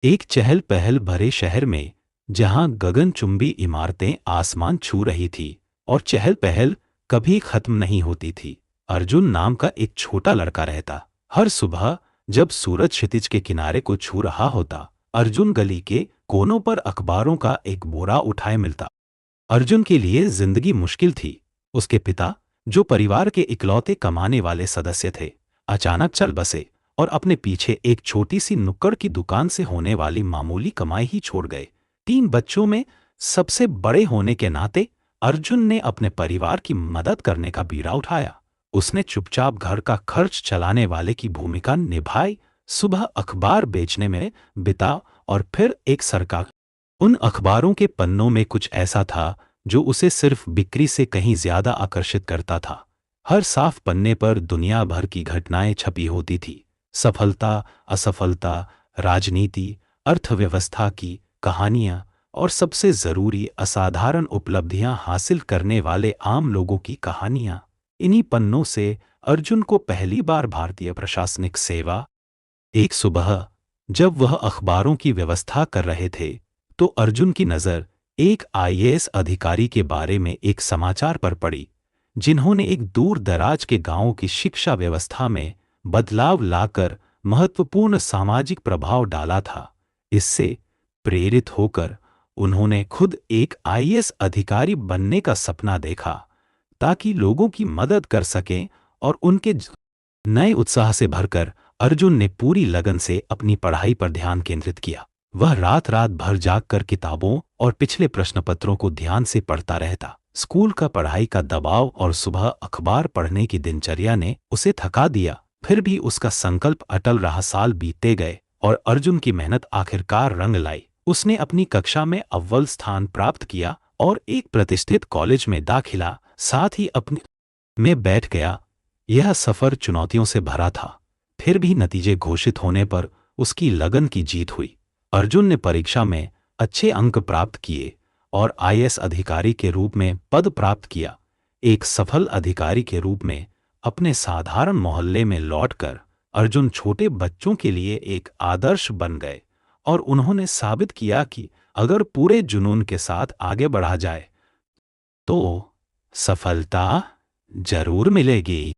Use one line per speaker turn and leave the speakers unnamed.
एक चहल पहल भरे शहर में, जहां गगनचुंबी इमारतें आसमान छू रही थी और चहल पहल कभी खत्म नहीं होती थी, अर्जुन नाम का एक छोटा लड़का रहता। हर सुबह जब सूरज क्षितिज के किनारे को छू रहा होता, अर्जुन गली के कोनों पर अखबारों का एक बोरा उठाए मिलता। अर्जुन के लिए जिंदगी मुश्किल थी। उसके पिता, जो परिवार के इकलौते कमाने वाले सदस्य थे, अचानक चल बसे और अपने पीछे एक छोटी सी नुक्कड़ की दुकान से होने वाली मामूली कमाई ही छोड़ गए। 3 बच्चों में सबसे बड़े होने के नाते अर्जुन ने अपने परिवार की मदद करने का बीड़ा उठाया। उसने चुपचाप घर का खर्च चलाने वाले की भूमिका निभाई, सुबह अखबार बेचने में बिता और फिर एक सरकार। उन अखबारों के पन्नों में कुछ ऐसा था जो उसे सिर्फ बिक्री से कहीं ज्यादा आकर्षित करता था। हर साफ पन्ने पर दुनिया भर की घटनाएं छपी होती थी। सफलता, असफलता, राजनीति, अर्थव्यवस्था की कहानियां और सबसे जरूरी असाधारण उपलब्धियां हासिल करने वाले आम लोगों की कहानियां। इन्हीं पन्नों से अर्जुन को पहली बार भारतीय प्रशासनिक सेवा। एक सुबह जब वह अखबारों की व्यवस्था कर रहे थे, तो अर्जुन की नज़र एक आईएएस अधिकारी के बारे में एक समाचार पर पड़ी, जिन्होंने एक दूर दराज के गांवों की शिक्षा व्यवस्था में बदलाव लाकर महत्वपूर्ण सामाजिक प्रभाव डाला था। इससे प्रेरित होकर उन्होंने खुद एक आईएएस अधिकारी बनने का सपना देखा, ताकि लोगों की मदद कर सकें। और उनके नए उत्साह से भरकर अर्जुन ने पूरी लगन से अपनी पढ़ाई पर ध्यान केंद्रित किया। वह रात रात भर जागकर किताबों और पिछले प्रश्नपत्रों को ध्यान से पढ़ता रहता। स्कूल का पढ़ाई का दबाव और सुबह अखबार पढ़ने की दिनचर्या ने उसे थका दिया, फिर भी उसका संकल्प अटल रहा। साल बीतते गए और अर्जुन की मेहनत आखिरकार रंग लाई। उसने अपनी कक्षा में अव्वल स्थान प्राप्त किया और एक प्रतिष्ठित कॉलेज में दाखिला साथ ही अपने में बैठ गया। यह सफर चुनौतियों से भरा था, फिर भी नतीजे घोषित होने पर उसकी लगन की जीत हुई। अर्जुन ने परीक्षा में अच्छे अंक प्राप्त किए और आईएएस अधिकारी के रूप में पद प्राप्त किया। एक सफल अधिकारी के रूप में अपने साधारण मोहल्ले में लौटकर अर्जुन छोटे बच्चों के लिए एक आदर्श बन गए और उन्होंने साबित किया कि अगर पूरे जुनून के साथ आगे बढ़ा जाए तो सफलता जरूर मिलेगी।